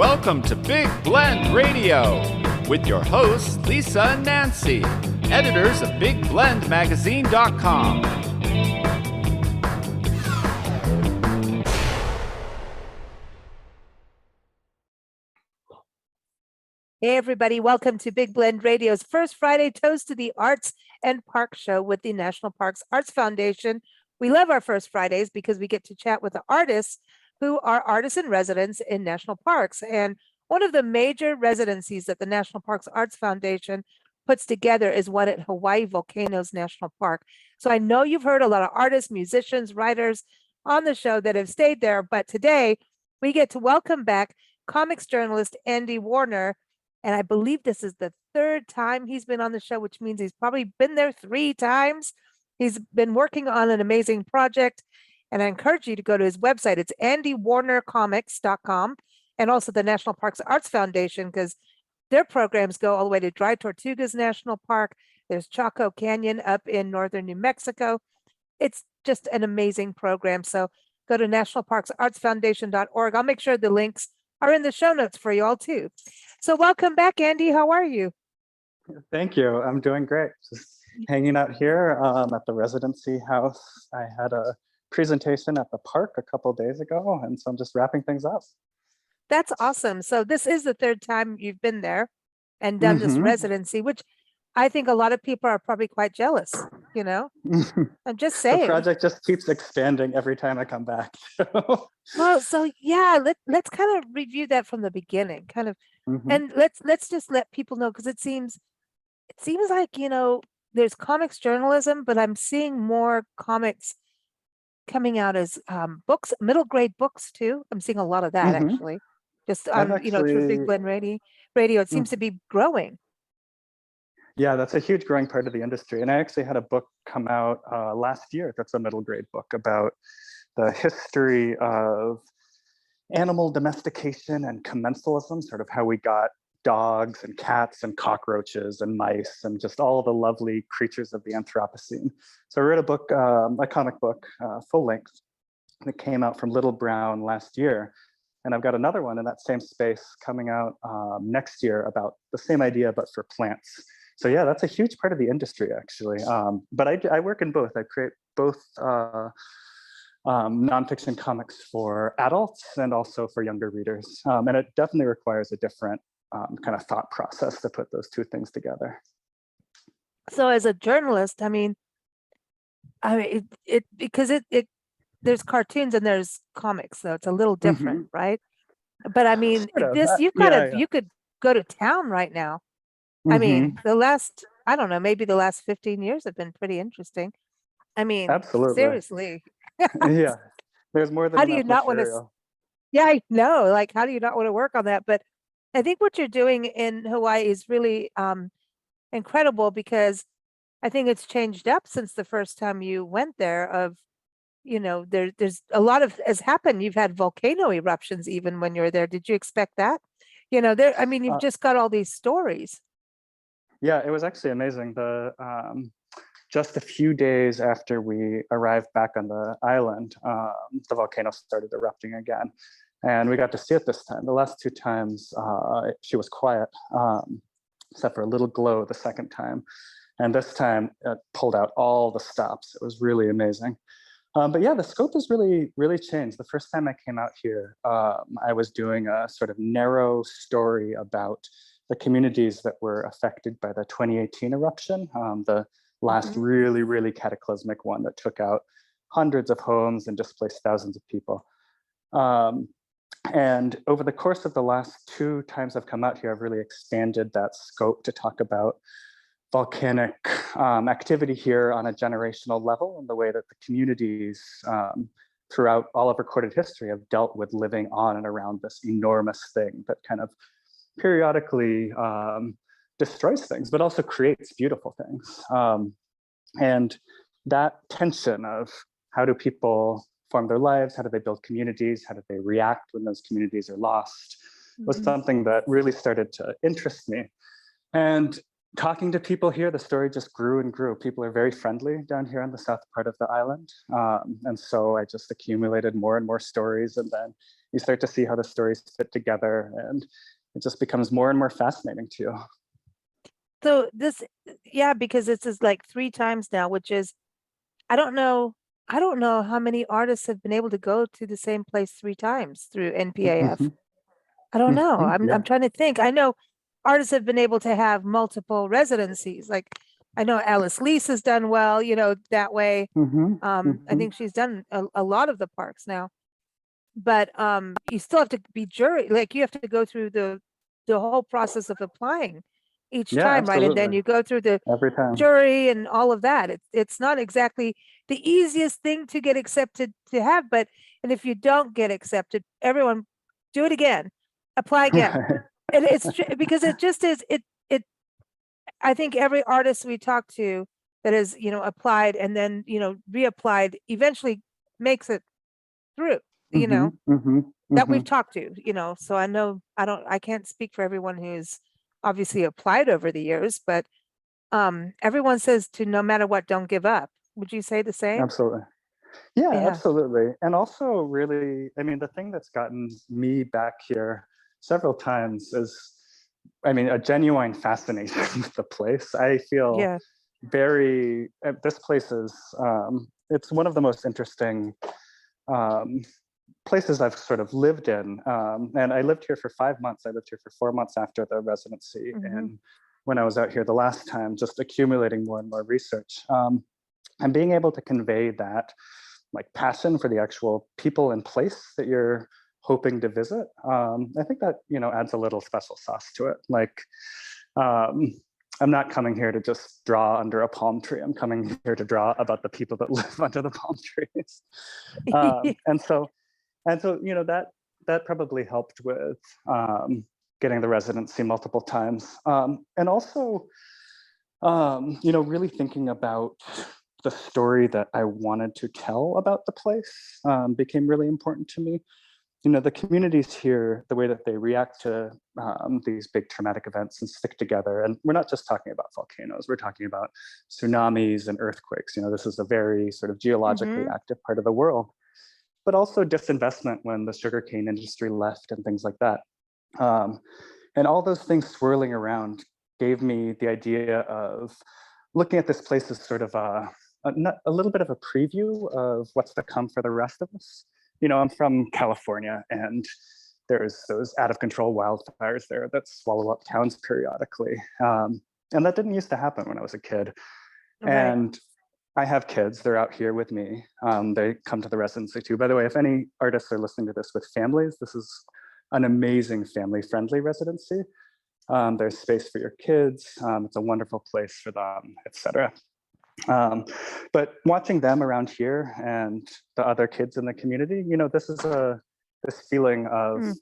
Welcome to Big Blend Radio with your hosts, Lisa and Nancy, editors of BigBlendMagazine.com. Hey everybody, welcome to Big Blend Radio's first Friday Toast to the Arts and Park Show with the National Parks Arts Foundation. We love our first Fridays because we get to chat with the artists who are artists in residence in national parks. And one of the major residencies that the National Parks Arts Foundation puts together is one at Hawai'i Volcanoes National Park. So I know you've heard a lot of artists, musicians, writers on the show that have stayed there, but today we get to welcome back comics journalist Andy Warner. And I believe this is the third time he's been on the show, which means he's probably been there 3 times. He's been working on an amazing project. And I encourage you to go to his website. It's andywarnercomics.com, and also the National Parks Arts Foundation, because their programs go all the way to Dry Tortugas National Park. There's Chaco Canyon up in northern New Mexico. It's just an amazing program. So go to nationalparksartsfoundation.org. I'll make sure the links are in the show notes for you all too. So welcome back, Andy. How are you? Thank you. I'm doing great. Just hanging out here at the residency house. I had a presentation at the park a couple of days ago, and so I'm just wrapping things up. That's awesome. So this is the third time you've been there and done this residency, which I think a lot of people are probably quite jealous, you know? I'm just saying. The project just keeps expanding every time I come back. Well, so yeah, let's kind of review that from the beginning, kind of, and let's just let people know, because it seems like, you know, there's comics journalism, but I'm seeing more comics coming out as books, middle grade books too. I'm seeing a lot of that actually, just on, you know, through Big Blend Radio, it seems to be growing. Yeah, that's a huge growing part of the industry. And I actually had a book come out last year that's a middle grade book about the history of animal domestication and commensalism, sort of how we got dogs and cats and cockroaches and mice and just all the lovely creatures of the Anthropocene. So I wrote a book, a comic book, full length, that came out from Little Brown last year. And I've got another one in that same space coming out next year about the same idea, but for plants. So yeah, that's a huge part of the industry, actually. But I work in both. I create both nonfiction comics for adults and also for younger readers. And it definitely requires a different kind of thought process to put those two things together. So as a journalist, I mean, because there's cartoons and there's comics, so it's a little different, right? But I mean, Sort of. you could go to town right now. I mean, I don't know, maybe the last 15 years have been pretty interesting. I mean, absolutely. Seriously. Yeah, there's more than how do you not want to? Yeah, I know. Like, how do you not want to work on that? But I think what you're doing in Hawaii is really incredible, because I think it's changed up since the first time you went there. Of, you know, there's a lot of has happened. You've had volcano eruptions even when you're there. Did you expect that? You know, I mean, you've just got all these stories. Yeah, it was actually amazing. Just a few days after we arrived back on the island, the volcano started erupting again. And we got to see it this time. The last 2 times, she was quiet, except for a little glow the second time. And this time, it pulled out all the stops. It was really amazing. But yeah, the scope has really, really changed. The first time I came out here, I was doing a sort of narrow story about the communities that were affected by the 2018 eruption, the last really, really cataclysmic one that took out hundreds of homes and displaced thousands of people. And over the course of the last 2 times I've come out here, I've really expanded that scope to talk about volcanic activity here on a generational level, and the way that the communities throughout all of recorded history have dealt with living on and around this enormous thing that kind of periodically destroys things, but also creates beautiful things. And that tension of how do people form their lives, how do they build communities, how do they react when those communities are lost, was something that really started to interest me. And talking to people here, the story just grew and grew. People are very friendly down here on the south part of the island. And so I just accumulated more and more stories. And then you start to see how the stories fit together. And it just becomes more and more fascinating to you. So this, yeah, because this is like 3 times now, which is, I don't know how many artists have been able to go to the same place 3 times through NPAF. Mhm, I don't know. mhm, yeah. I'm trying to think. I know artists have been able to have multiple residencies. Like I know Alice Lease has done well, that way. Mhm, I mhm. think she's done a lot of the parks now. But you still have to be jury, like you have to go through the whole process of applying each Yeah, time, right? And then absolutely. you go through the Every time. jury and all of that. It's not exactly the easiest thing to get accepted to have, but and if you don't get accepted, everyone do it again, apply again. And because it just is it I think every artist we talk to that has, applied and then, reapplied eventually makes it through, Mhm, mhm, that we've mhm. talked to, so I can't speak for everyone who's obviously applied over the years, but everyone says to no matter what, don't give up. Would you say the same? Absolutely. Yeah, Yeah. absolutely. And also, really, I mean, the thing that's gotten me back here several times is, I mean, a genuine fascination with the place. I feel Yeah. this place is, it's one of the most interesting um, places I've sort of lived in. And I lived here for 5 months. I lived here for 4 months after the residency. Hmm. And when I was out here the last time, just accumulating more and more research. And being able to convey that like passion for the actual people and place that you're hoping to visit, I think that adds a little special sauce to it. Like, um, I'm not coming here to just draw under a palm tree. I'm coming here to draw about the people that live under the palm trees. And so that probably helped with getting the residency multiple times, and also really thinking about the story that I wanted to tell about the place became really important to me. The communities here, the way that they react to these big traumatic events and stick together. And we're not just talking about volcanoes, we're talking about tsunamis and earthquakes. This is a very sort of geologically Hmm. active part of the world, but also disinvestment when the sugarcane industry left and things like that. Um, and all those things swirling around gave me the idea of looking at this place as sort of a little bit of a preview of what's to come for the rest of us. I'm from California, and there's those out of control wildfires there that swallow up towns periodically. And that didn't used to happen when I was a kid. Right. And I have kids, they're out here with me. They come to the residency too. By the way, if any artists are listening to this with families, this is an amazing family-friendly residency. There's space for your kids. It's a wonderful place for them, etc. But watching them around here and the other kids in the community, this feeling of Mm.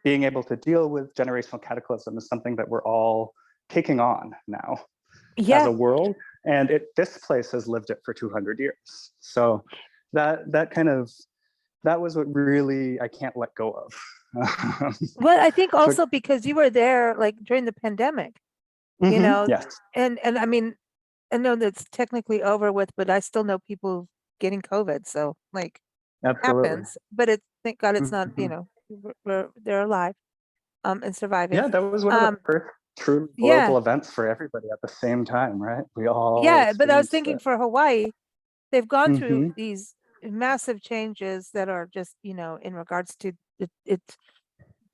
being able to deal with generational cataclysm is something that we're all taking on now as Yeah. a world. And this place has lived it for 200 years. So that was what really I can't let go of. Well, I think So, also because you were there like during the pandemic, yes. and I mean, I know that's technically over with, but I still know people getting COVID. So like Absolutely. happens, but thank God it's not, Mhm. they're alive, and surviving. Yeah, that was one of the Um, first truly yeah, global events for everybody at the same time, right? We all yeah, but I was experienced thinking it. for Hawaii, they've gone through Hmm. these massive changes that are just, in regards to it's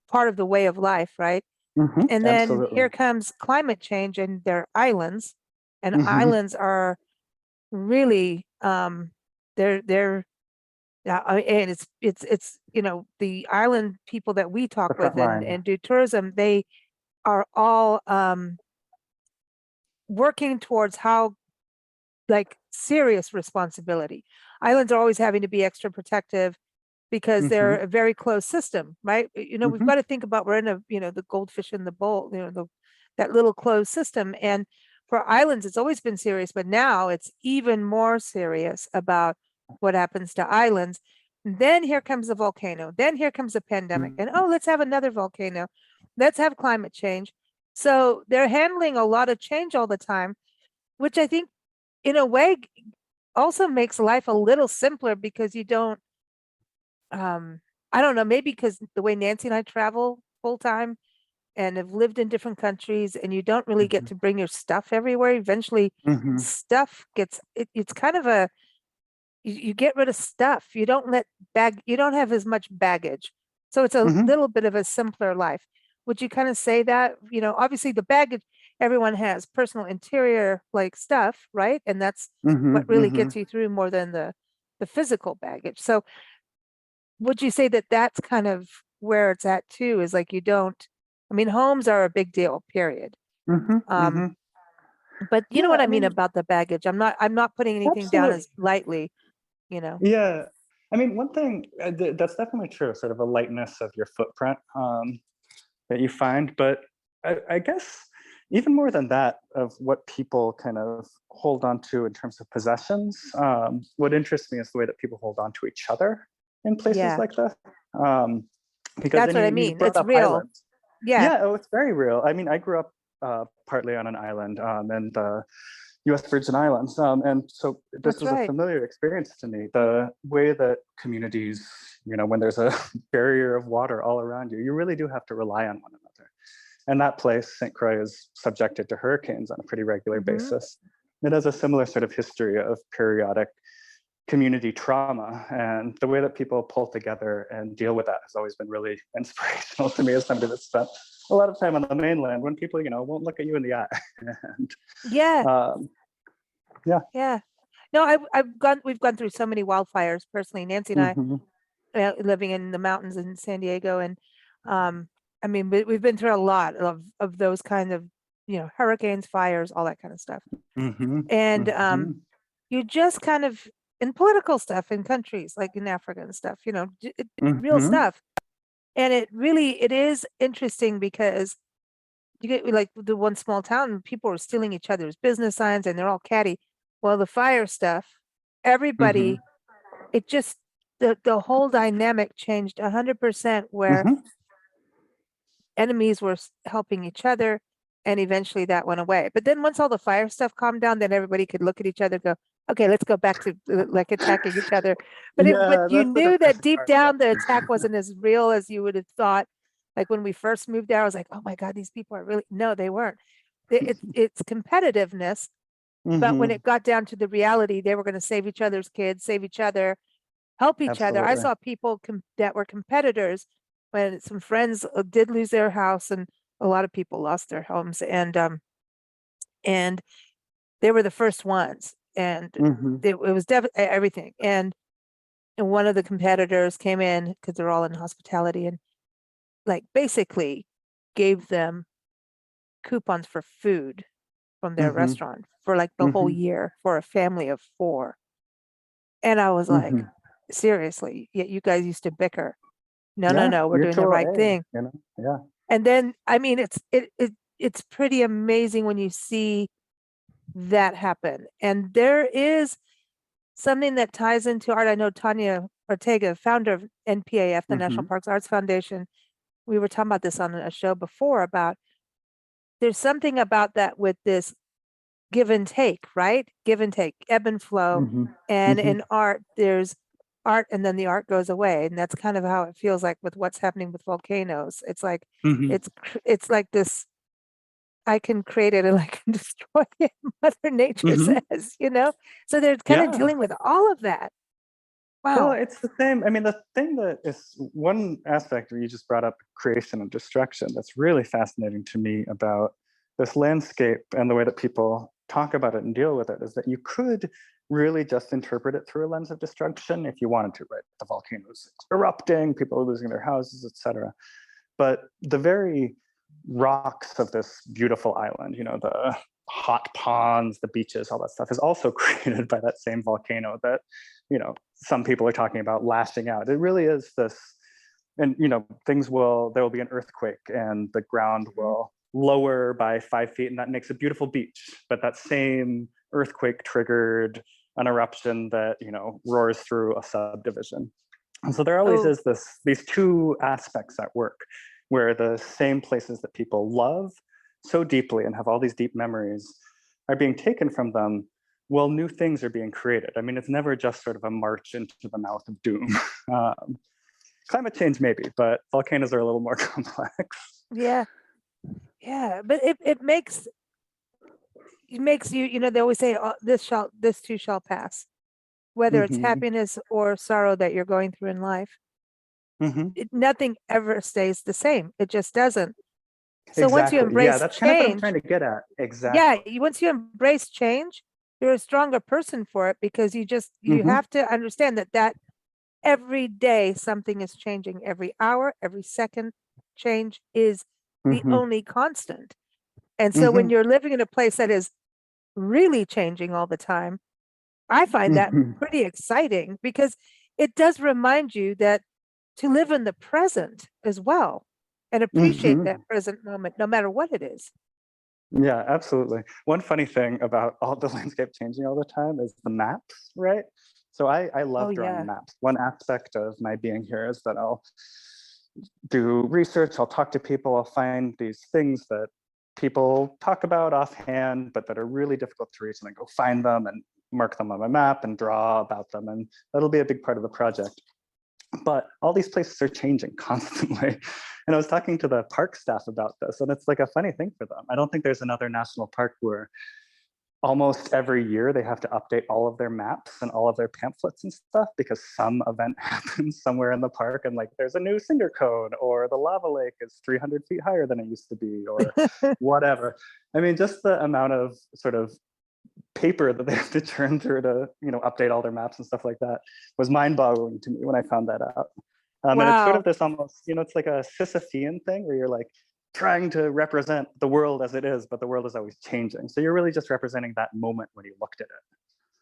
part of the way of life, right? Hmm. And then Absolutely. here comes climate change and their islands, and Hmm. islands are really they're yeah, and it's the island people that we talk The with front line. and do tourism, they are all working towards how like serious responsibility. Islands are always having to be extra protective because they're Hmm. a very closed system, right? We've Hmm. got to think about we're in the goldfish in the bowl, that little closed system. And for islands, it's always been serious, but now it's even more serious about what happens to islands. And then here comes a volcano. Then here comes a pandemic. And oh, let's have another volcano. Let's have climate change. So they're handling a lot of change all the time, which I think in a way also makes life a little simpler because you don't, I don't know, maybe because the way Nancy and I travel full time and have lived in different countries and you don't really get Mhm. to bring your stuff everywhere. Eventually Mhm. stuff gets, it's kind of a, you get rid of stuff. You don't you don't have as much baggage. So it's a Mhm. little bit of a simpler life. Would you kind of say that, obviously the baggage everyone has personal interior like stuff, right? And that's what Mhm. really Mhm. gets you through more than the physical baggage. So would you say that that's kind of where it's at too, is like you don't, I mean, homes are a big deal, period. Mhm. Um, Mhm. but you know Yeah, what I I mean mean, about the baggage. I'm not putting anything down absolutely. as lightly, you know. Yeah. I mean, one thing that's definitely true, sort of a lightness of your footprint that you find. But I guess even more than that, of what people kind of hold on to in terms of possessions, what interests me is the way that people hold on to each other in places Yeah, like this. Um, because that's then what I you mean. brought It's up real. islands. Yeah, Yeah, oh, it's very real. I mean, I grew up partly on an island in the U.S. Virgin Islands, and so this that's was a right. familiar experience to me. The way that communities, when there's a barrier of water all around you, you really do have to rely on one another. And that place, St. Croix, is subjected to hurricanes on a pretty regular Hmm. basis. It has a similar sort of history of periodic community trauma, and the way that people pull together and deal with that has always been really inspirational to me as somebody that's spent a lot of time on the mainland when people won't look at you in the eye. And Yeah, um, yeah. yeah. No, we've gone through so many wildfires personally. Nancy and I, Hmm. living in the mountains in San Diego, and um, I mean, we've been through a lot of those kind of, hurricanes, fires, all that kind of stuff. Hmm. And Hmm. you just kind of in political stuff in countries like in Africa and stuff, real Hmm. stuff. And it is interesting because you get like the one small town, people are stealing each other's business signs and they're all catty. Well, the fire stuff, Hmm. everybody, it just the whole dynamic changed 100% where Hmm. enemies were helping each other, and eventually that went away. But then once all the fire stuff calmed down, then everybody could look at each other and go, okay, let's go back to like attacking each other. But Yeah, you that's the knew that depressing deep part about down the it. attack wasn't as real as you would have thought. Like when we first moved there, I was like, oh my God, these people are really, no, they weren't. It's competitiveness. But when Hmm. it got down to the reality, they were going to save each other's kids, save each other, help each other. I Absolutely. saw people that were competitors when some friends did lose their house, and a lot of people lost their homes, and they were the first ones, and Hmm. it was everything. And one of the competitors came in because they're all in hospitality and like basically gave them coupons for food from their Hmm. restaurant for like the whole Hmm. year for a family of four. And I was like, Hmm. seriously, yet you guys used to bicker. No, no, Yeah, no, we're doing the mutual right aid. thing. Yeah. And then, I mean, it's pretty amazing when you see that happen. And there is something that ties into art. I know Tanya Ortega, founder of NPAF, the National Hmm. Parks Arts Foundation. We were talking about this on a show before about there's something about that with this give and take, right? Give and take, ebb and flow. Hmm. And Hmm. in art, there's art and then the art goes away. And that's kind of how it feels like with what's happening with volcanoes. It's like Hmm. it's like this, I can create it and I can destroy it, Mother Nature Hmm. says. So they're kind of Yeah. dealing with all of that. Well, Wow. it's the same. I mean, the thing that is one aspect where you just brought up creation and destruction that's really fascinating to me about this landscape and the way that people talk about it and deal with it is that you could really just interpret it through a lens of destruction if you wanted to, right? The volcanoes erupting, people are losing their houses, etc. But the very rocks of this beautiful island, the hot ponds, the beaches, all that stuff is also created by that same volcano that, some people are talking about lashing out. It really is this, and there will be an earthquake and the ground Mhm. will lower by 5 feet and that makes a beautiful beach. But that same earthquake triggered an eruption that, roars through a subdivision. And so there always Oh, is these two aspects at work where the same places that people love so deeply and have all these deep memories are being taken from them, well, new things are being created. I mean, it's never just sort of a march into the mouth of doom. Climate change, maybe, but volcanoes are a little more complex. Yeah. Yeah. But it makes you, you know, they always say, oh, this too shall pass, whether it's Mhm, happiness or sorrow that you're going through in life. mhm. Nothing ever stays the same. It just doesn't. So once you Exactly. Yeah, embrace that's kind of what I'm change, trying to get at. yeah, Exactly. once you embrace change, you're a stronger person for it, because you Hmm. have to understand that every day something is changing, every hour, every second, change is the Hmm. only constant. And so when Hmm. you're living in a place that is really changing all the time, I find that Hmm. pretty exciting, because it does remind you that to live in the present as well and appreciate Hmm. that present moment, no matter what it is. Yeah, absolutely. One funny thing about all the landscape changing all the time is the maps, right? So I Oh love drawing yeah. maps. One aspect of my being here is that I'll do research, I'll talk to people, I'll find these things that people talk about offhand, but that are really difficult to reach, and then go find them and mark them on my map and draw about them. And that'll be a big part of the project. But all these places are changing constantly. And I was talking to the park staff about this, and it's like a funny thing for them. I don't think there's another national park where almost every year they have to update all of their maps and all of their pamphlets and stuff, because some event happens somewhere in the park, and like there's a new cinder cone, or the lava lake is 300 feet higher than it used to be, or whatever. I mean, just the amount of sort of paper that they have to churn through to, update all their maps and stuff like that was mind-boggling to me when I found that out. And it's sort of Wow. this almost, it's like a Sisyphean thing where you're like trying to represent the world as it is, but the world is always changing. So you're really just representing that moment when you looked at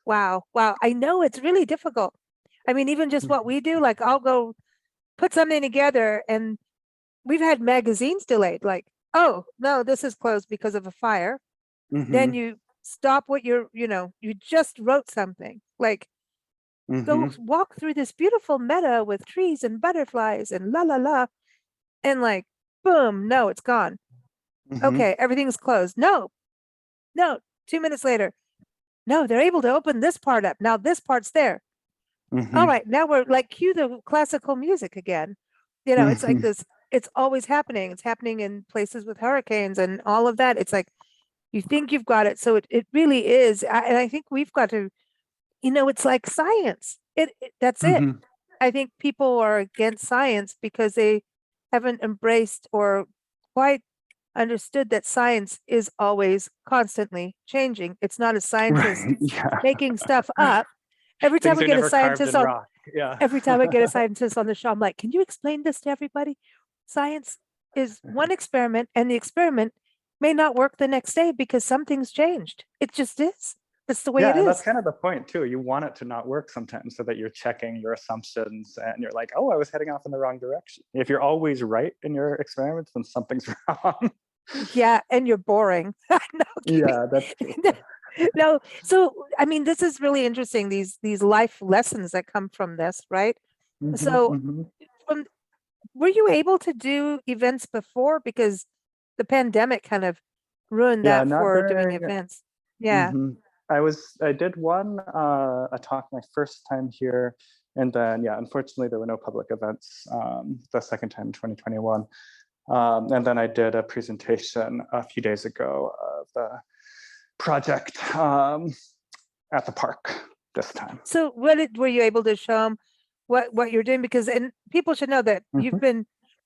Wow. Wow. I know it's really difficult. I mean, even just it. what we do, like I'll go put something together, and we've had magazines delayed, like, oh, no, this is closed because of a fire. Then Mm-hmm. you stop what you just wrote something, like, go Mm-hmm. walk through this beautiful meadow with trees and butterflies and la la la. And like, boom, no, it's gone. Mm-hmm. Okay, everything's closed. No, no, 2 minutes later. No, they're able to open this part up. Now this part's there. All Mm-hmm. right, now we're like, cue the classical music again. It's like Mm-hmm. this, it's always happening. It's happening in places with hurricanes and all of that. It's like you think you've got it. So it really is. And I think we've got to, it's like science. That's it. Mm-hmm. I think people are against science because they haven't embraced or quite understood that science is always constantly changing. It's not a scientist Right. Yeah. making stuff up. Every time Things we are get a never carved scientist in on, rock. Yeah. every time I get a scientist on the show, I'm like, can you explain this to everybody? Science is one experiment, and the experiment may not work the next day because something's changed. It just is. That's the way it Yeah, and that's is. kind of the point too. You want it to not work sometimes so that you're checking your assumptions and you're like, oh, I was heading off in the wrong direction. If you're always right in your experiments, then something's wrong. Yeah, and you're boring. No kidding. Yeah, that's true. No, so I mean, this is really interesting. These life lessons that come from this, right? Hmm. So, Hmm. from were you able to do events before? Because the pandemic kind of ruined Yeah, that not for doing during. events. Yeah. Hmm. I did one a talk my first time here, and then yeah, unfortunately there were no public events the second time in 2021. And then I did a presentation a few days ago of the project at the park this time. So, were you able to show them what you're doing? Because and people should know that you've Hmm. been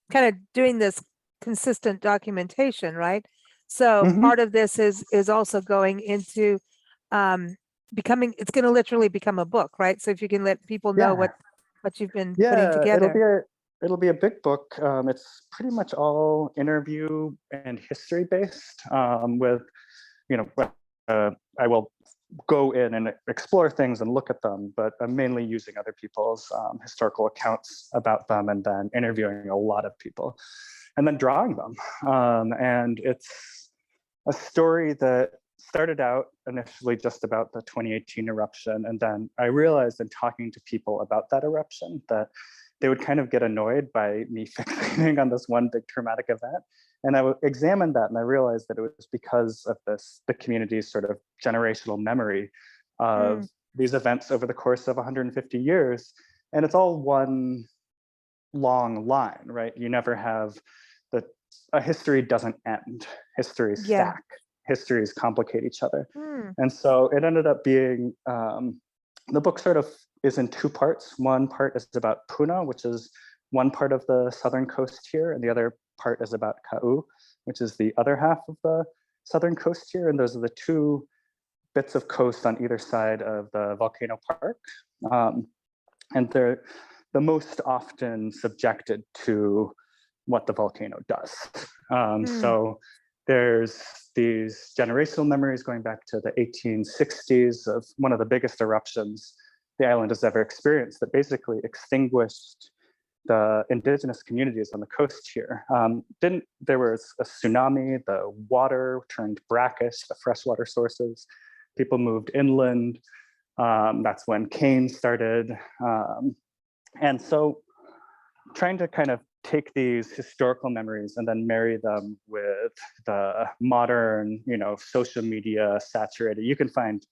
kind of doing this consistent documentation, right? So Hmm. part of this is also going into um becoming, it's going to literally become a book, right? So if you can let people know Yeah, what you've been putting yeah, together. it'll be a big book. It's pretty much all interview and history based. With you know, I will go in and explore things and look at them, but I'm mainly using other people's historical accounts about them, and then interviewing a lot of people, and then drawing them. And it's a story that started out initially just about the 2018 eruption. And then I realized in talking to people about that eruption that they would kind of get annoyed by me fixating on this one big traumatic event. And I would examine that, and I realized that it was because of the community's sort of generational memory of these events over the course of 150 years. And it's all one long line, right? You never have a history doesn't end. Histories stack. Histories complicate each other. And so it ended up being, the book sort of is in two parts. One part is about Puna, which is one part of the southern coast here, and the other part is about Ka'u, which is the other half of the southern coast here. And those are the two bits of coast on either side of the volcano park. And they're the most often subjected to what the volcano does. So there's these generational memories going back to the 1860s of one of the biggest eruptions the island has ever experienced that basically extinguished the indigenous communities on the coast here. There was a tsunami, the water turned brackish, the freshwater sources, people moved inland. That's when cane started. And so trying to kind of take these historical memories and then marry them with the modern, social media saturated. You can find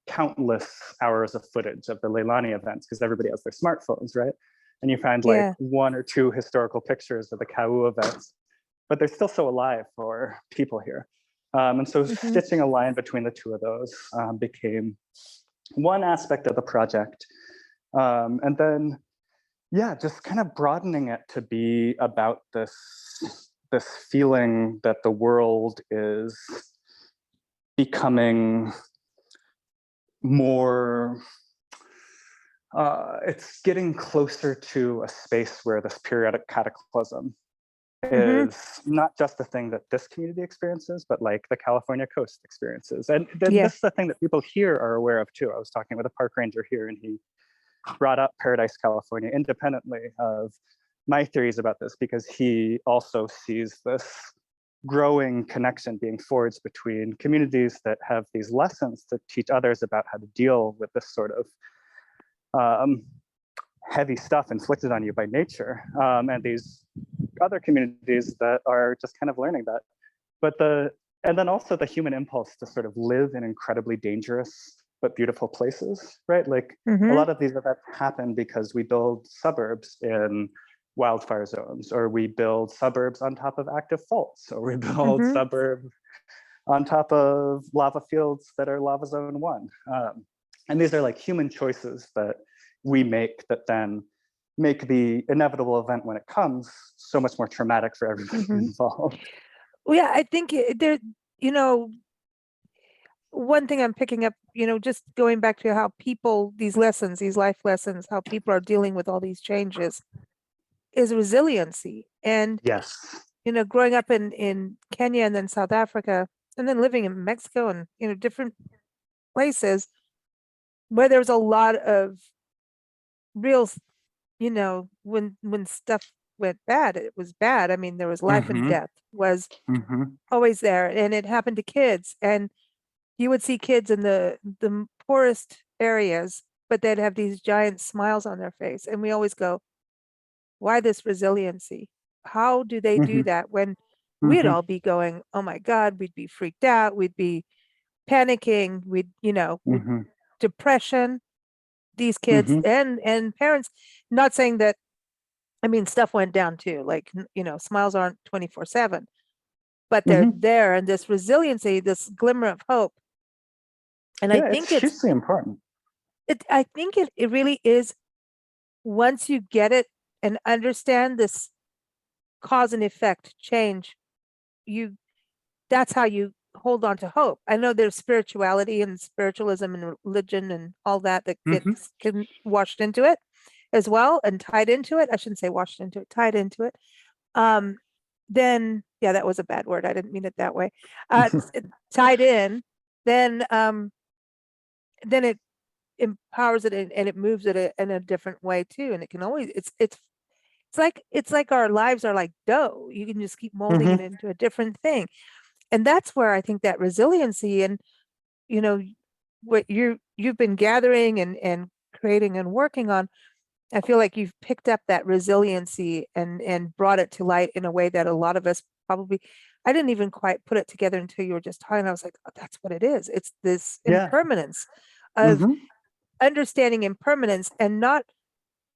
countless hours of footage of the Leilani events because everybody has their smartphones, right? And you find like one or two historical pictures of the Kau events, but they're still so alive for people here. And so stitching a line between the two of those became one aspect of the project. And then, just kind of broadening it to be about this feeling that the world is becoming more, it's getting closer to a space where this periodic cataclysm is not just the thing that this community experiences, but like the California coast experiences. And this is the thing that people here are aware of too. I was talking with a park ranger here, and he brought up Paradise, California, independently of my theories about this, because he also sees this growing connection being forged between communities that have these lessons to teach others about how to deal with this sort of heavy stuff inflicted on you by nature, and these other communities that are just kind of learning that. And then also the human impulse to sort of live in incredibly dangerous but beautiful places, right? Like a lot of these events happen because we build suburbs in wildfire zones, or we build suburbs on top of active faults, or we build suburbs on top of lava fields that are lava zone 1. And these are like human choices that we make that then make the inevitable event when it comes so much more traumatic for everybody involved. Well, yeah, I think there, one thing I'm picking up, just going back to how people, these lessons, these life lessons, how people are dealing with all these changes is resiliency. And, growing up in Kenya and then South Africa, and then living in Mexico and, different places where there was a lot of real, when stuff went bad, it was bad. I mean, there was life and death was always there, and it happened to kids. And you would see kids in the poorest areas, but they'd have these giant smiles on their face. And we always go, why this resiliency? How do they do that when we'd all be going, oh my God, we'd be freaked out, we'd be panicking, we'd, depression, these kids and parents, not saying that, I mean, stuff went down too, like, smiles aren't 24/7, but they're there, and this resiliency, this glimmer of hope. And I think it's hugely important. I think it really is, once you get it and understand this cause and effect change, that's how you hold on to hope. I know there's spirituality and spiritualism and religion and all that gets washed into it as well, and tied into it. I shouldn't say washed into it, tied into it. Then, that was a bad word. I didn't mean it that way. Tied in, then it empowers it and it moves it in a different way too. And it can always, it's like our lives are like dough. You can just keep molding it into a different thing. And that's where I think that resiliency and, what you've been gathering and creating and working on I feel like you've picked up that resiliency and brought it to light in a way that a lot of us probably, I didn't even quite put it together until you were just talking. I was like, oh, that's what it is. It's this Yeah. impermanence of Hmm. understanding impermanence and not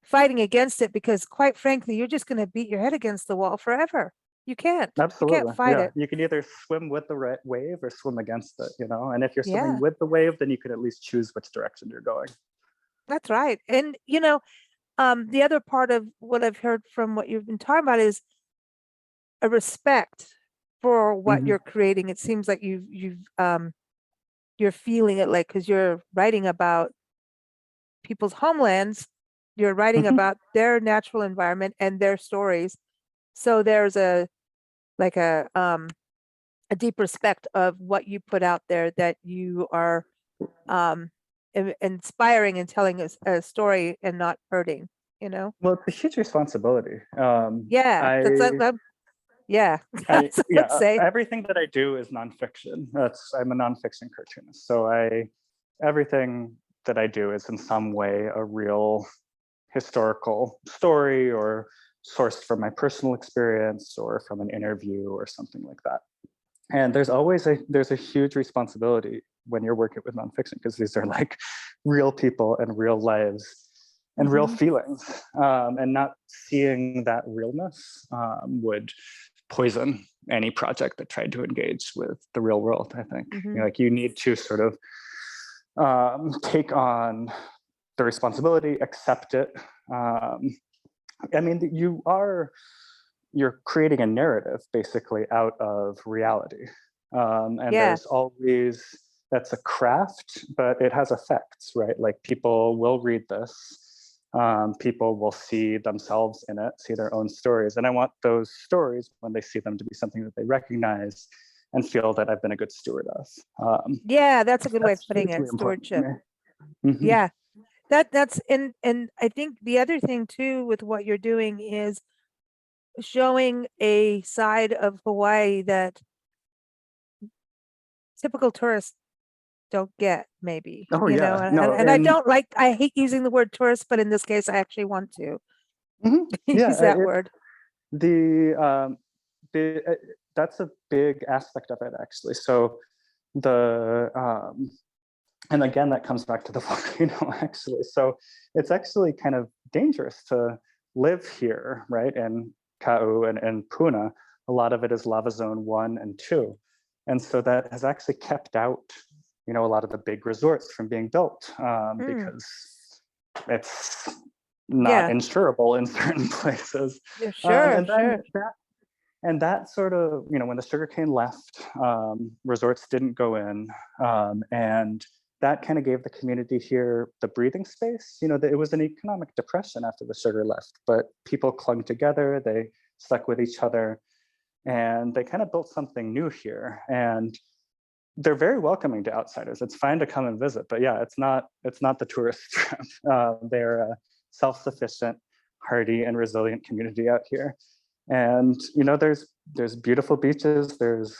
fighting against it, because quite frankly, you're just going to beat your head against the wall forever. You can't Absolutely. fight Yeah. it. You can either swim with the wave or swim against it, you know? And if you're Yeah, swimming with the wave, then you could at least choose which direction you're going. that's right. And the other part of what I've heard from what you've been talking about is a respect for what Hmm. you're creating. It seems like you're feeling it, like, because you're writing about people's homelands, you're writing Hmm. about their natural environment and their stories. So there's like a deep respect of what you put out there, that you are um inspiring and telling a story and not hurting, you know? Well, it's a huge responsibility. Yeah, that's I yeah, that's what I would say. everything that I do is nonfiction. I'm a nonfiction cartoonist. So everything that I do is in some way a real historical story or sourced from my personal experience or from an interview or something like that. And there's a huge responsibility when you're working with nonfiction, because these are like real people and real lives and real Mhm. feelings, and not seeing that realness would poison any project that tried to engage with the real world. I think Mhm. like you need to sort of take on the responsibility, accept it. I mean, you're creating a narrative basically out of reality. And Yeah. there's always, that's a craft, but it has effects, right? Like people will read this, people will see themselves in it, see their own stories. And I want those stories, when they see them, to be something that they recognize and feel that I've been a good steward of. Yeah, that's a good way of That's putting hugely it, important to stewardship. me. Hmm. Yeah. That's and I think the other thing too with what you're doing is showing a side of Hawaii that typical tourists don't get, maybe, Oh yeah, no, and I don't like, I hate using the word tourist, but in this case I actually want to mhm. Yeah, use that word. the um, that's a big aspect of it actually. So the and again, that comes back to the volcano actually. So it's actually kind of dangerous to live here, right? And Kau and Puna, a lot of it is lava zone 1 and 2. And so that has actually kept out, a lot of the big resorts from being built, Mm, because it's not yeah, insurable in certain places. yeah, Um, sure, and then sure. that and that sort of, when the sugarcane left, resorts didn't go in, and that kind of gave the community here the breathing space. It was an economic depression after the sugar left, but people clung together, they stuck with each other, and they kind of built something new here. And they're very welcoming to outsiders. It's fine to come and visit, but yeah, it's not the tourist trap. They're a self-sufficient, hardy, and resilient community out here. And there's beautiful beaches, there's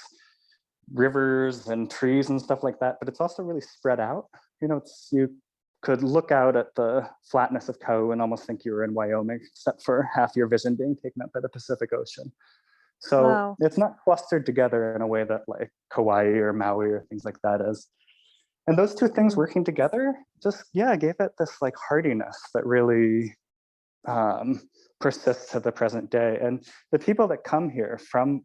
rivers and trees and stuff like that, but it's also really spread out. You could look out at the flatness of Kau and almost think you were in Wyoming, except for half your vision being taken up by the Pacific Ocean. So Wow. it's not clustered together in a way that like Kauai or Maui or things like that is. And those two things Mm, working together just, yeah, gave it this like hardiness that really um, persists to the present day. And the people that come here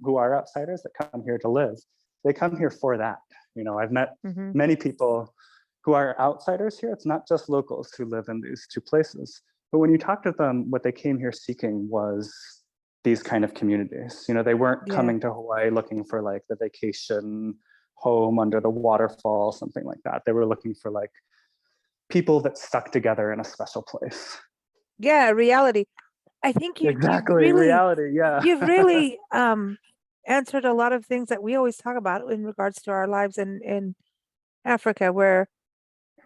who are outsiders that come here to live, they come here for that. I've met mhm. many people who are outsiders here. It's not just locals who live in these two places. But when you talk to them, what they came here seeking was these kind of communities. They weren't Yeah. coming to Hawaii looking for like the vacation home under the waterfall, something like that. They were looking for like people that stuck together in a special place. Yeah, reality. I think Exactly, reality, yeah. you've really answered a lot of things that we always talk about in regards to our lives in Africa, where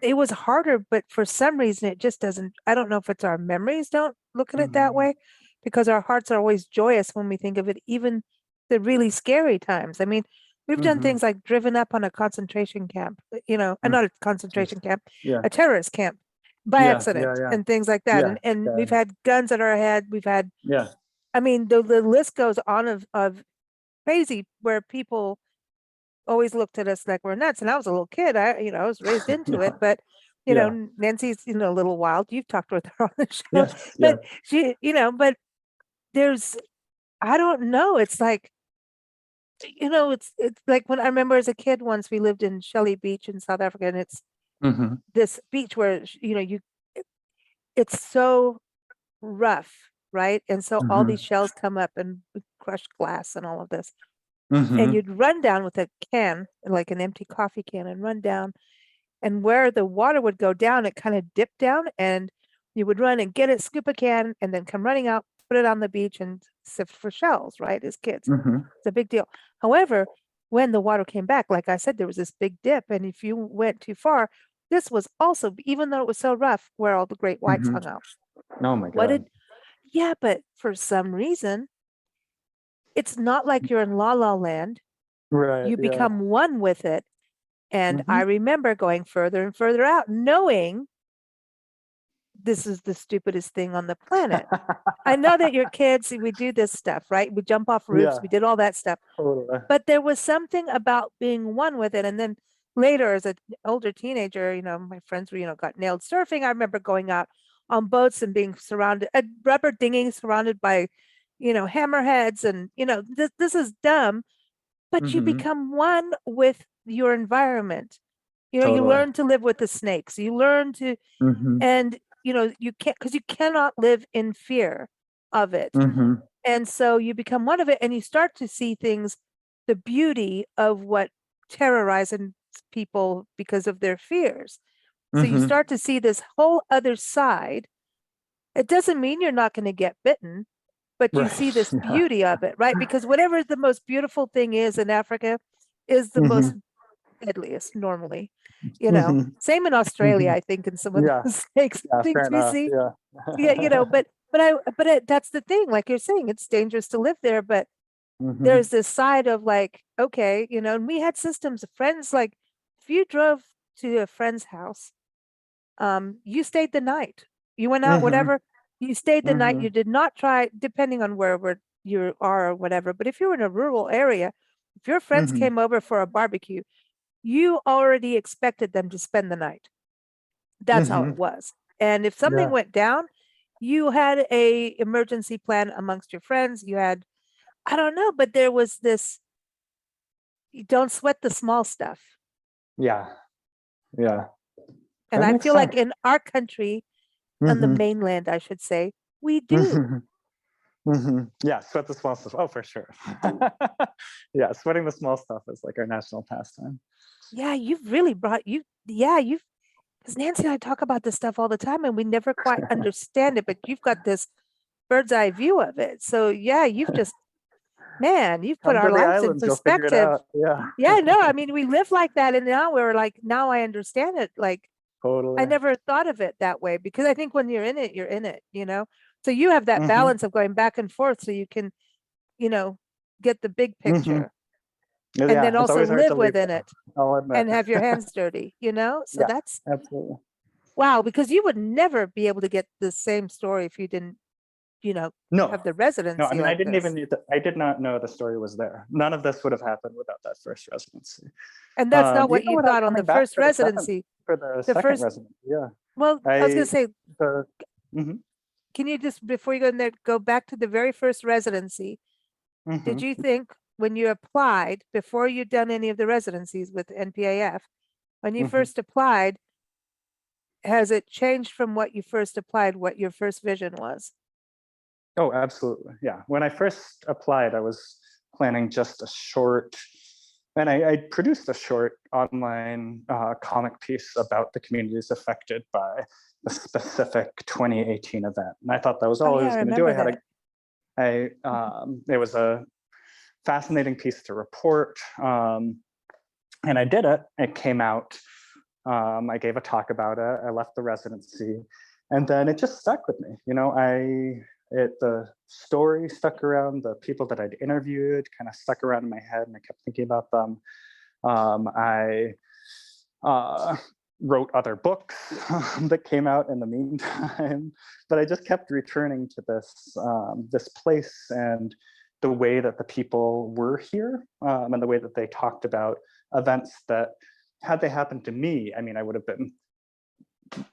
it was harder, but for some reason it just doesn't, I don't know if it's our memories don't look at it that Mhm, way, because our hearts are always joyous when we think of it, even the really scary times. I mean, we've done mhm, things like driven up on a concentration camp, and mm, not a jeez. concentration camp, Yeah. a terrorist camp. by Yeah, accident yeah, and things like that. yeah, And yeah, we've had guns at our head. We've had, yeah, I mean, the list goes on of crazy where people always looked at us like we're nuts. And I was a little kid. I was raised into it, yeah, but yeah. Nancy's, a little wild. You've talked with her on the show, Yes, yeah. but but there's, I don't know. It's like, it's like when I remember as a kid, once we lived in Shelley Beach in South Africa, and it's Mm-hmm. this beach where, it's so rough, right? And so all Mm-hmm. these shells come up and crush glass and all of this. And Mm-hmm. you'd run down with a can, like an empty coffee can, and run down. And where the water would go down, it kind of dipped down, and you would run and get it, scoop a can, and then come running out, put it on the beach, and sift for shells, right? As kids. Mm-hmm. It's a big deal. However, when the water came back, like I said, there was this big dip. And if you went too far, this was also, even though it was so rough, where all the great whites Mm-hmm. hung out. Oh my What God. did, yeah, but for some reason, it's not like you're in La La Land. Right, You yeah. become one with it. And Mm-hmm. I remember going further and further out, knowing this is the stupidest thing on the planet. I know that your kids, we do this stuff, right? We jump off roofs, Yeah, we did all that stuff. totally. But there was something about being one with it. And then later, as an older teenager, my friends were, got nailed surfing. I remember going out on boats and being surrounded, rubber dinghy surrounded by, hammerheads. And, this is dumb, but you Mm-hmm. become one with your environment. You Totally. learn to live with the snakes. You learn to, Mm-hmm. and, you can't, because you cannot live in fear of it. Mm-hmm. And so you become one of it, and you start to see things, the beauty of what terrorizes people because of their fears. So you Mm-hmm. start to see this whole other side. It doesn't mean you're not going to get bitten, but you see Right. this Yeah. beauty of it, right? Because whatever the most beautiful thing is in Africa is the Mm-hmm. most deadliest normally. Mm-hmm. Same in Australia, Mm-hmm. I think, in some of Yeah. the snakes Yeah. things Fair we enough. see. Yeah. Yeah, that's the thing. Like you're saying, it's dangerous to live there, but Mm-hmm. there's this side of like, okay, and we had systems of friends. Like if you drove to a friend's house, you stayed the night. You went out, Mm-hmm. whatever, you stayed the night. Mm-hmm. You did not try, depending on wherever you are or whatever. But if you were in a rural area, if your friends Mm-hmm. came over for a barbecue, you already expected them to spend the night. That's how Mm-hmm. it was. And if something Yeah. went down, you had a emergency plan amongst your friends. You had, I don't know, but there was this, you don't sweat the small stuff. Yeah. Yeah. And That I makes feel like sense. in our country, on the Mm-hmm. mainland, I should say, we do. Mm-hmm. Mm-hmm. Yeah, sweat the small stuff. Oh, for sure. Yeah, sweating the small stuff is like our national pastime. Yeah, you've really brought you've, because Nancy and I talk about this stuff all the time and we never quite understand it, but you've got this bird's eye view of it. So yeah, you've put Come to our the lives in island, you'll figure it perspective. out. Yeah, Yeah, no, I mean, we live like that. And now we're like, now I understand it. Like, I totally. never thought of it that way because I think when you're in it, you're in it. So you have that Mm-hmm. balance of going back and forth so you can, you know, get the big Mm-hmm. picture and Yeah, then it's also always hard to live leave within though, it I'll admit. and have your hands dirty. So Yeah, that's absolutely. wow, because you would never be able to get the same story if you didn't, No, have the no, I residency mean, I like didn't even this. need to, I did not know the story was there. None of this would have happened without that first residency. And that's not what Even you without thought on the coming back first residency. for the The second first, residency. Yeah, well, I was going I, to say, the, mhm, can you just, before you go in there, go back to the very first residency? Did mhm, you think when you applied, before you'd done any of the residencies with NPAF, when you mhm. first applied, has it changed from what you first applied, what your first vision was? Oh, absolutely. Yeah. When I first applied, I was planning just a short, and I produced a short online comic piece about the communities affected by the specific 2018 event. And I thought that was Oh all I yeah, was I going to do. remember that. It was a fascinating piece to report. And I did it. It came out. I gave a talk about it. I left the residency, and then it just stuck with me. The story stuck around. The people that I'd interviewed kind of stuck around in my head, and I kept thinking about them. I wrote other books that came out in the meantime, but I just kept returning to this place and the way that the people were here, and the way that they talked about events that, had they happened to me, I mean, I would have been,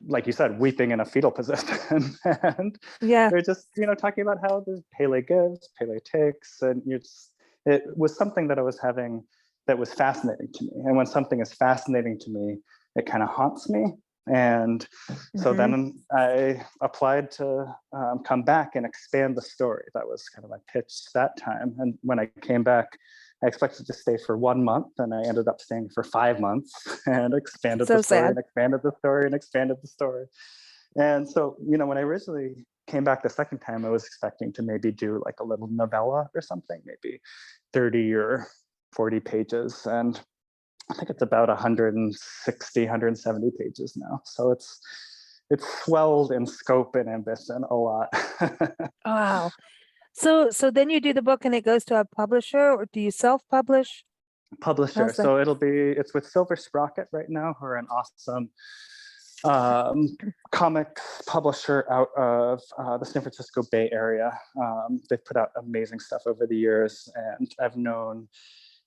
like you said, weeping in a fetal position. And Yeah. they're just, talking about how there's Pele gives, Pele takes, and it was something that I was having that was fascinating to me. And when something is fascinating to me, it kind of haunts me. And so then I applied to come back and expand the story. That was kind of my pitch that time. And when I came back, I expected to stay for 1 month, and I ended up staying for 5 months and expanded So the story sad. and expanded the story and expanded the story. And so, when I originally came back the second time, I was expecting to maybe do like a little novella or something, maybe 30 or 40 pages. And I think it's about 160, 170 pages now. So it's swelled in scope and ambition a lot. Wow. So then you do the book and it goes to a publisher, or do you self-publish? Publisher. How's that? So it's with Silver Sprocket right now, who are an awesome comics publisher out of the San Francisco Bay Area. They've put out amazing stuff over the years, and I've known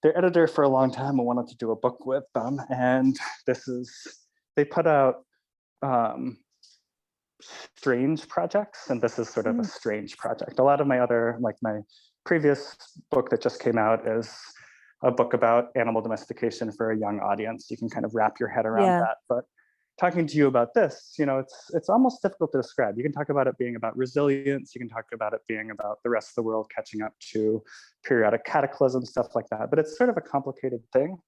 their editor for a long time. I wanted to do a book with them, and they put out strange projects, and this is sort of a strange project. A lot of my other, like my previous book that just came out, is a book about animal domestication for a young audience. You can kind of wrap your head around that. But talking to you about this, it's almost difficult to describe. You can talk about it being about resilience. You can talk about it being about the rest of the world catching up to periodic cataclysms, stuff like that. But it's sort of a complicated thing.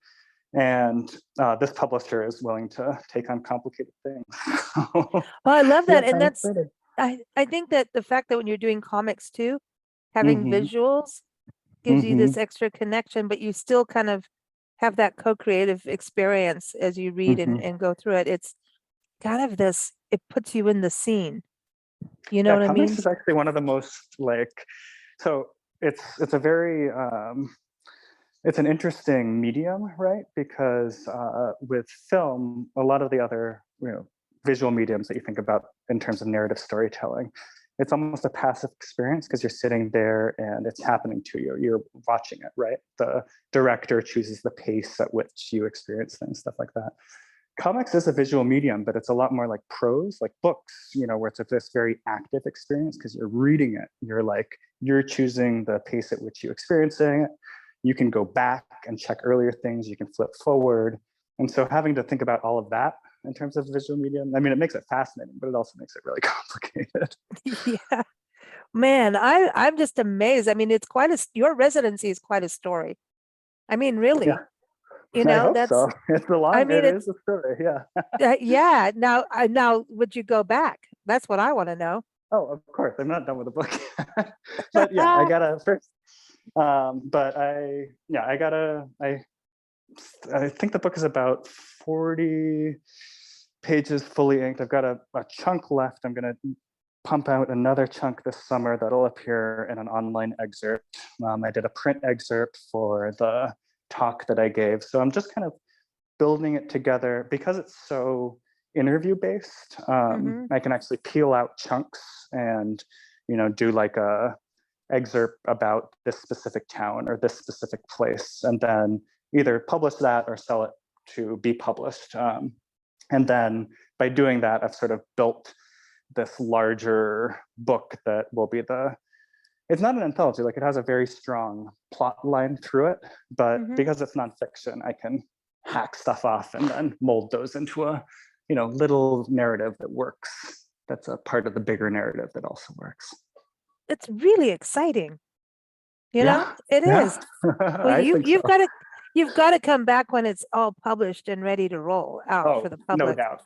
And this publisher is willing to take on complicated things. Well, I love that. Yeah, And that's, I think that the fact that when you're doing comics too, having visuals gives you this extra connection, but you still kind of have that co-creative experience as you read and go through it. It's kind of this, it puts you in the scene. You know what I mean? Comics is actually one of the most so it's a very, it's an interesting medium, right? Because with film, a lot of the other, visual mediums that you think about in terms of narrative storytelling, it's almost a passive experience because you're sitting there and it's happening to you. You're watching it, right? The director chooses the pace at which you experience things, stuff like that. Comics is a visual medium, but it's a lot more like prose, like books, where it's this very active experience because you're reading it. You're choosing the pace at which you're experiencing it. You can go back and check earlier things. You can flip forward. And so having to think about all of that in terms of visual medium, I mean, it makes it fascinating, but it also makes it really complicated. Yeah, man, I'm just amazed. I mean, it's your residency is quite a story. I mean, really, I hope that's, so. It's a long, I mean, it is a story. Yeah. Yeah. Now, would you go back? That's what I want to know. Oh, of course. I'm not done with the book yet. But yeah, I gotta first, but I think the book is about 40 pages fully inked. I've got a chunk left. I'm going to pump out another chunk this summer that'll appear in an online excerpt. I did a print excerpt for the talk that I gave. So I'm just kind of building it together because it's so interview based. I can actually peel out chunks and, do like a excerpt about this specific town or this specific place, and then either publish that or sell it to be published. And then by doing that, I've sort of built this larger book that will be it's not an anthology, like it has a very strong plot line through it, but because it's nonfiction, I can hack stuff off and then mold those into a, little narrative that works. That's a part of the bigger narrative that also works. It's really exciting. It is. Well, you've got to come back when it's all published and ready to roll out for the public. No doubt.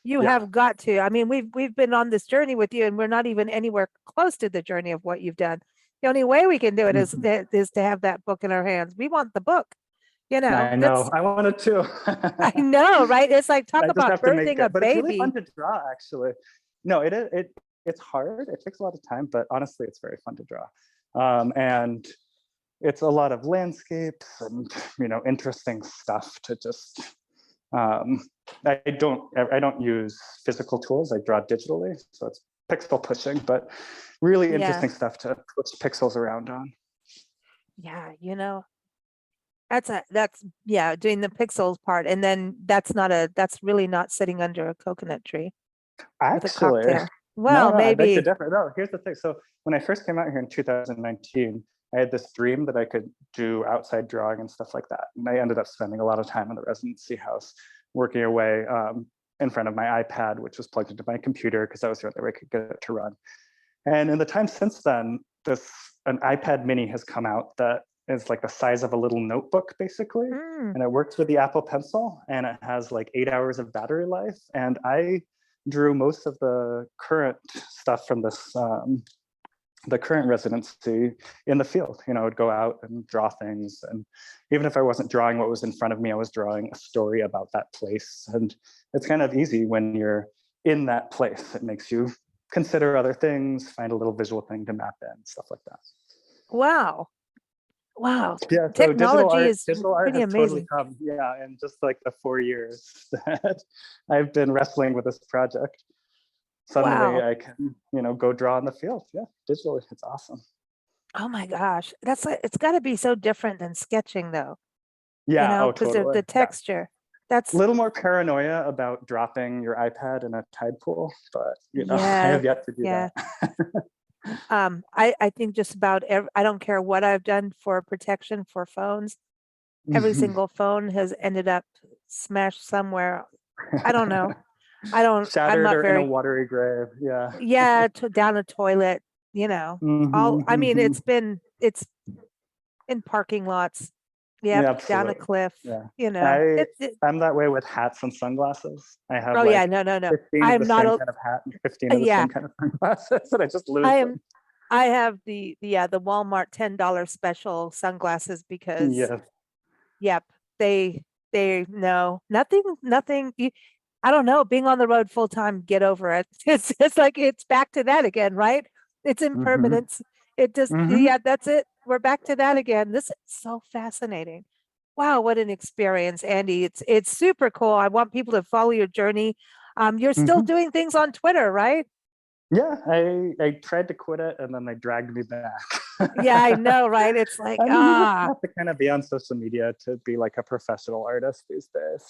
You have got to. I mean, we've been on this journey with you, and we're not even anywhere close to the journey of what you've done. The only way we can do it is to have that book in our hands. We want the book. I know. I want it too. I know, right? It's like talk about birthing a but baby. It's really fun to draw, actually. No, it's hard. It takes a lot of time, but honestly, it's very fun to draw. And it's a lot of landscapes and interesting stuff to just I don't use physical tools. I draw digitally, so it's pixel pushing, but really Yeah. interesting stuff to push pixels around on. Yeah, that's doing the pixels part. And then that's really not sitting under a coconut tree with a Actually, cocktail. no, Well, I beg to maybe. differ. No, here's the thing. So when I first came out here in 2019, I had this dream that I could do outside drawing and stuff like that. And I ended up spending a lot of time in the residency house working away in front of my iPad, which was plugged into my computer because that was the only way I could get it to run. And in the time since then, an iPad mini has come out that is like the size of a little notebook, basically. And it works with the Apple Pencil, and it has like 8 hours of battery life. And I drew most of the current stuff from this, the current residency in the field. I would go out and draw things. And even if I wasn't drawing what was in front of me, I was drawing a story about that place. And it's kind of easy when you're in that place. It makes you consider other things, find a little visual thing to map in, stuff like that. Wow. Yeah, so Technology is digital art pretty has totally amazing. come, in just like the 4 years that I've been wrestling with this project. Suddenly Wow. I can, go draw in the field. Yeah, digitally, it's awesome. Oh my gosh. It's got to be so different than sketching though, Yeah, oh, because totally. the texture. That's A little more paranoia about dropping your iPad in a tide pool, but I yeah, have yet to do yeah. that. I think just about I don't care what I've done for protection for phones. Every single phone has ended up smashed somewhere. I don't know. I'm Shattered not or in a very, watery grave. Yeah. down a toilet, all, I mean, Mhm. it's in parking lots. Yeah, Yep, down a absolutely. cliff, Yeah. I'm that way with hats and sunglasses. I have oh yeah, like no. 15 of I'm the not same a, kind of hat and 15 of the yeah, same kind of sunglasses, and I just lose I them. have the Walmart $10 special sunglasses because Yes. yep, they no, nothing. I don't know, being on the road full time, get over it. It's like it's back to that again, right? It's hmm impermanence. It just hmm that's it. We're back to that again. This is so fascinating. Wow, what an experience, Andy. It's super cool. I want people to follow your journey. You're still hmm doing things on Twitter, right? Yeah, I tried to quit it and then they dragged me back. Yeah, I know, right? It's like, I mean, you just have to kind of be on social media to be like a professional artist these days.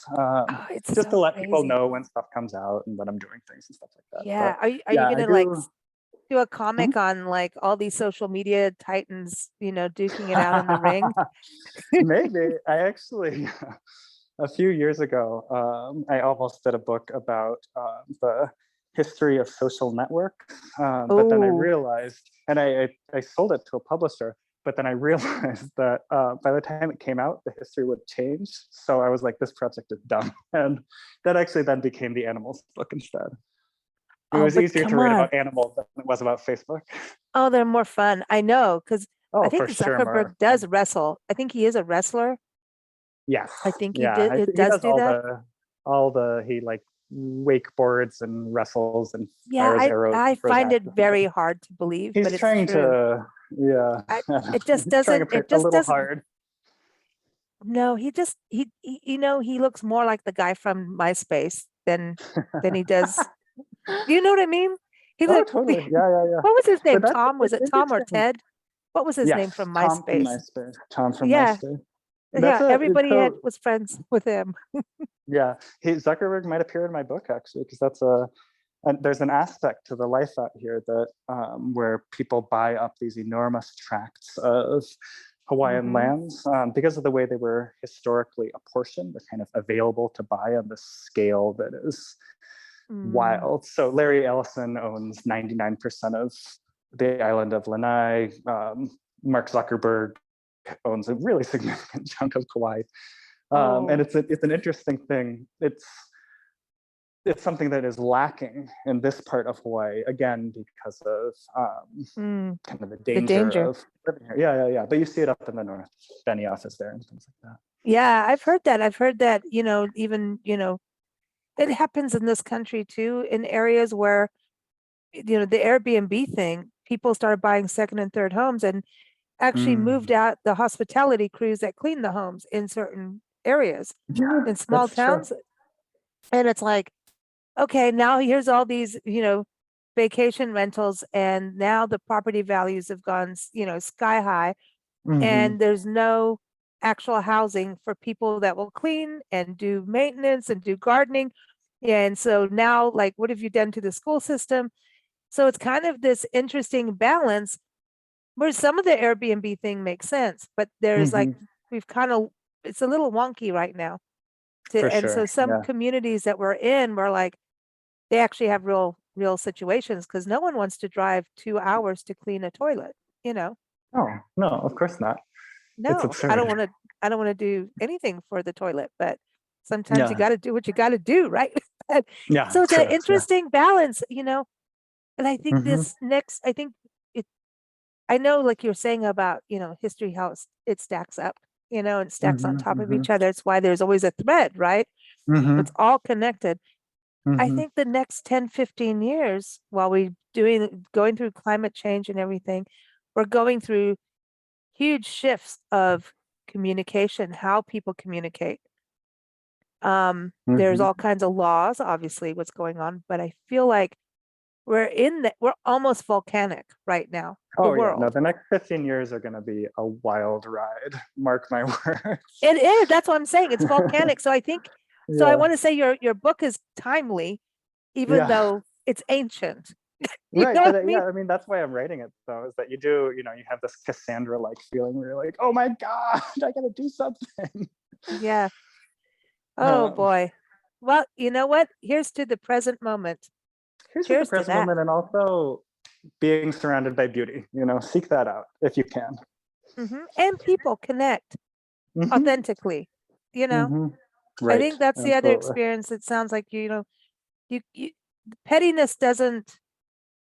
it's Just to so let people crazy. know when stuff comes out and when I'm doing things and stuff like that. Yeah. But Are you yeah, I gonna like do. do a comic on like all these social media titans, duking it out in the ring? Maybe. I actually, a few years ago, I almost did a book about the history of social networks. But then I Oh, realized, and I sold it to a publisher, but then I realized that by the time it came out, the history would change. So I was like, this project is dumb. And that actually then became the animals book instead. It oh, was but easier to come write on. about animals than it was about Facebook. Oh, they're more fun. I know, because I Oh, think for sure, more. Zuckerberg does wrestle. I think he is a wrestler. Yes. I think Yeah. it He does does do that. he like wakeboards and wrestles and Yeah, fires arrows I and throws find it axes and very things. hard to believe, but He's it's trying true. to, yeah, I it just he's trying doesn't a little hard. no, he just he looks more like the guy from MySpace than he does. Do you know what I mean? He Oh, look totally. Yeah, yeah, yeah. what was his But name? that's Tom? Was it's it Tom or interesting. Ted? What was his name Yes, from Tom from MySpace? MySpace. Tom from Yeah, MySpace. That's yeah. Everybody so was friends with him. yeah. Zuckerberg might appear in my book actually because and there's an aspect to the life out here that where people buy up these enormous tracts of Hawaiian Hmm. lands because of the way they were historically apportioned. They're kind of available to buy on this scale that is Mm. wild. So Larry Ellison owns 99% of the island of Lanai. Mark Zuckerberg owns a really significant chunk of Kauai. And Oh, it's an interesting thing. It's something that is lacking in this part of Hawaii, again, because of kind of the the danger danger. of living here. Yeah, yeah, yeah. But you see it up in the north, Benioff there and things like that. Yeah, I've heard that. I've heard that, even, it happens in this country too, in areas where, the Airbnb thing, people started buying second and third homes and actually moved out the hospitality crews that clean the homes in certain areas, Yeah, in small that's true. towns. And it's like, okay, now here's all these, vacation rentals, and now the property values have gone, sky high, and there's no actual housing for people that will clean and do maintenance and do gardening. And so now, like, what have you done to the school system? So it's kind of this interesting balance where some of the Airbnb thing makes sense, but there's like, we've kind of, it's a little wonky right now. For And so sure. some Yeah. communities that we're in were like, they actually have real situations because no one wants to drive 2 hours to clean a toilet, Oh, no, of course not. It's No, I absurd. don't want to, do anything for the toilet, but sometimes you Yeah. got to do what you got to do, right? Yeah. So it's True. an interesting balance, and I think Yeah. I think it, I know, like you're saying about, history, how it stacks up, and stacks on top of each other. It's why there's always a thread, right? It's all connected. I think the next 10, 15 years, while going through climate change and everything, we're going through huge shifts of communication, how people communicate. There's all kinds of laws, obviously, what's going on, but I feel like we're almost volcanic right now, the Oh, yeah. No, world. the next 15 years are going to be a wild ride. Mark my words. It is, that's what I'm saying. It's volcanic. So I think, so I Yeah. want to say your book is timely, even Yeah. though it's ancient. Right. know what But I mean? yeah, I mean, that's why I'm writing it, though, is that you have this Cassandra-like feeling where you're like, oh my God, I got to do something. Yeah. Oh Um, boy. Well, you know what? Here's to the present moment. Here's to the Cheers to present that. moment, and also being surrounded by beauty. Seek that out if you can. And people connect authentically, I Right. think that's the other Absolutely. experience. It sounds like, you pettiness doesn't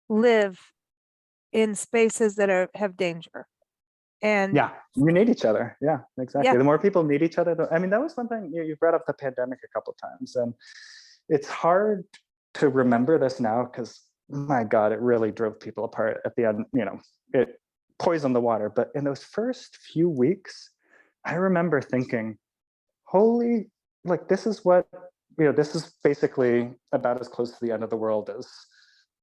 live in spaces that have danger. And Yeah, you need each other. Yeah, exactly. yeah, The more people need each other, I mean, that was one thing you brought up the pandemic a couple times, and it's hard to remember this now because my God, it really drove people apart at the end. It poisoned the water. But in those first few weeks, I remember thinking, holy, like this is basically about as close to the end of the world as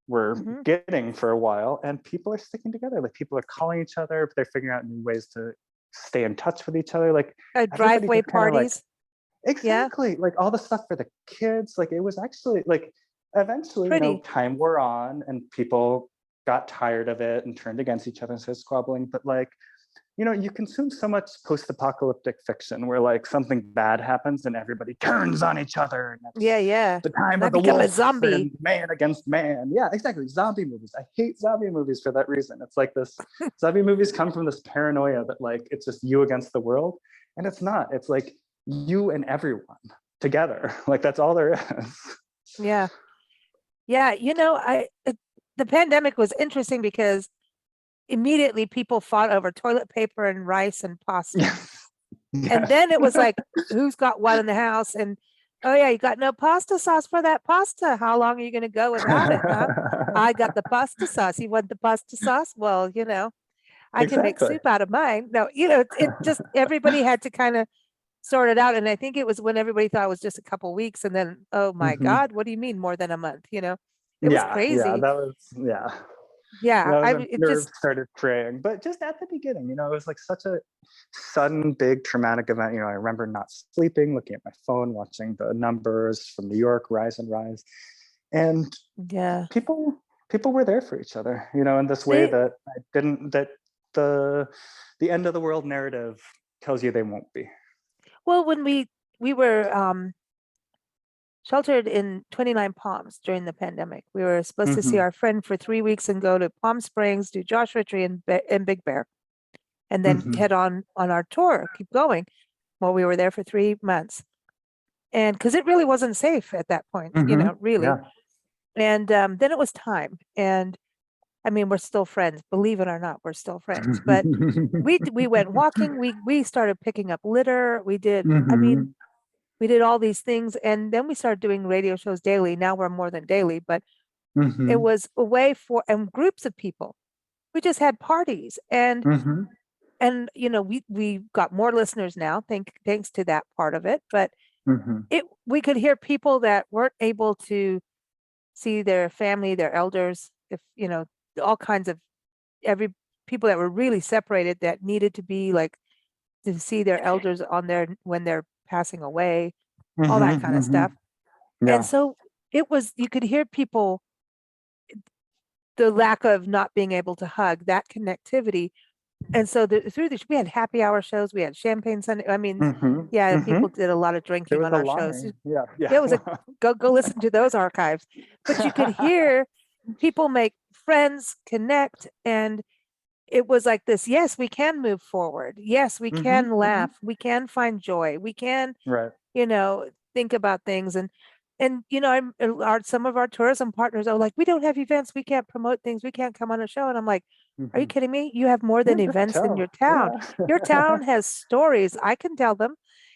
we're getting for a while, and people are sticking together. Like, people are calling each other, they're figuring out new ways to stay in touch with each other. Like, everybody driveway just kind of like, parties. Yeah, exactly, like all the stuff for the kids. Like, it was actually like, eventually, pretty. time wore on and people got tired of it and turned against each other and started squabbling. But like, you consume so much post-apocalyptic fiction where like something bad happens and everybody turns on each other. And that's Yeah. the time And of I the become a wolf zombie. and man against man. Yeah, exactly. Zombie movies. I hate zombie movies for that reason. It's like this zombie movies come from this paranoia that like it's just you against the world. And it's not. It's like you and everyone together. Like, that's all there is. Yeah. The pandemic was interesting because immediately people fought over toilet paper and rice and pasta. Yes. And then it was like, who's got what in the house? And oh yeah, you got no pasta sauce for that pasta. How long are you going to go without it? Huh? I got the pasta sauce. You want the pasta sauce? Well, I can make Exactly. soup out of mine. No, it just, everybody had to kind of sort it out. And I think it was when everybody thought it was just a couple weeks, and then, oh my God, what do you mean more than a month? It was Yeah, crazy. that was, yeah. Yeah. That was I when it nerves just, started fraying. But just at the beginning, it was like such a sudden, big, traumatic event. I remember not sleeping, looking at my phone, watching the numbers from New York rise and rise. And yeah. people were there for each other, in this way that the end of the world narrative tells you they won't be. Well, when we were sheltered in 29 Palms during the pandemic, we were supposed to see our friend for 3 weeks and go to Palm Springs, do Joshua Tree and Big Bear, and then head on our tour, keep going. Well, we were there for 3 months, and because it really wasn't safe at that point, really. Yeah. And then it was time, and I mean, we're still friends. Believe it or not, we're still friends. But we went walking. We started picking up litter. We did. I mean, we did all these things, and then we started doing radio shows daily. Now we're more than daily, but it was a way for, and groups of people. We just had parties, and we got more listeners now, thanks to that part of it. But we could hear people that weren't able to see their family, their elders, if all kinds of people that were really separated that needed to be like to see their elders on their when they're passing away, all that kind of stuff. Yeah. And so you could hear people, the lack of not being able to hug, that connectivity. And so through this, we had happy hour shows, we had champagne Sunday. I mean, yeah, people did a lot of There drinking was on a our shows. line. Yeah. It was go listen to those archives. But you could hear people make friends, connect, and it was like this, yes, we can move forward. Yes, we can laugh. We can find joy. We can, Right. think about things. And some of our tourism partners are like, we don't have events. We can't promote things. We can't come on a show. And I'm like, are you kidding me? You have more than events in your town. Your town has stories. I can tell them,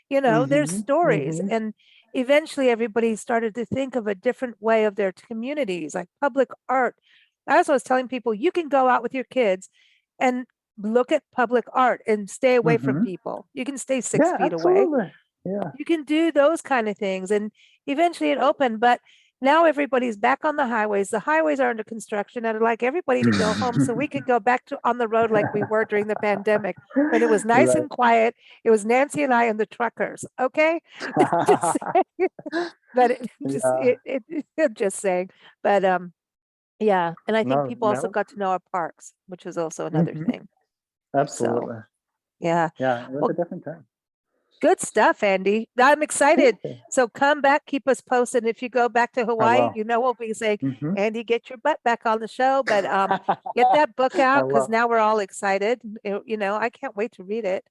there's stories. And eventually everybody started to think of a different way of their communities, like public art. I also was telling people, you can go out with your kids and look at public art and stay away from people. You can stay 6 feet away. Yeah. You can do those kind of things. And eventually it opened, but now everybody's back on the highways. The highways are under construction and I'd like everybody to go home so we could go back to on the road like we were during the pandemic when it was nice and quiet. It was Nancy and I and the truckers. Okay. But just saying, but yeah. And I think people also got to know our parks, which was also another thing. Absolutely. So, yeah. Yeah. It was a different time. Good stuff, Andy. I'm excited. So come back, keep us posted. If you go back to Hawaii, we'll be saying, Andy, get your butt back on the show. But get that book out because now we're all excited. I can't wait to read it.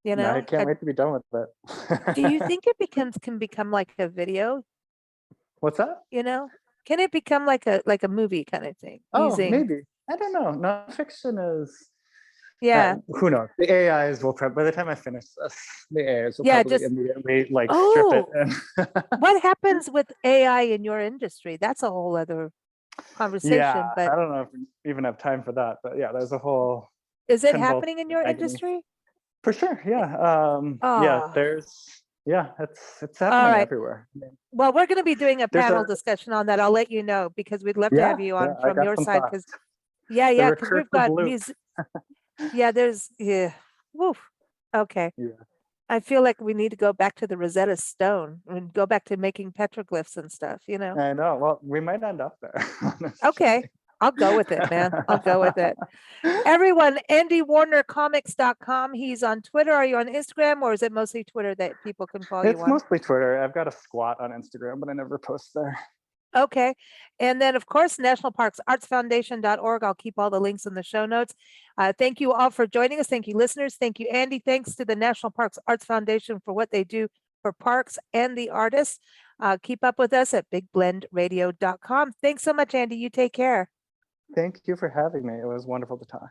I can't wait to be done with it. Do you think it can become like a video? What's that? Can it become like a movie kind of thing? Maybe. I don't know. Nonfiction is. Yeah. Who knows? The AIs will by the time I finish this, the AIs will probably immediately strip it. And what happens with AI in your industry? That's a whole other conversation. Yeah, but I don't know if we even have time for that. But yeah, there's a whole. Is it happening in your industry? For sure. Yeah. Yeah. It's happening everywhere. Well, we're going to be doing a panel discussion on that. I'll let you know because we'd love to have you on from your side. Because because we've got music. Woof. Okay. Yeah. I feel like we need to go back to the Rosetta Stone and go back to making petroglyphs and stuff, I know. Well, we might end up there. Okay. I'll go with it, man. I'll go with it. Everyone, AndyWarnerComics.com. He's on Twitter. Are you on Instagram or is it mostly Twitter that people can follow you on? It's mostly Twitter. I've got a squat on Instagram, but I never post there. Okay. And then, of course, National Parks Arts Foundation.org. I'll keep all the links in the show notes. Thank you all for joining us. Thank you, listeners. Thank you, Andy. Thanks to the National Parks Arts Foundation for what they do for parks and the artists. Keep up with us at bigblendradio.com. Thanks so much, Andy. You take care. Thank you for having me. It was wonderful to talk.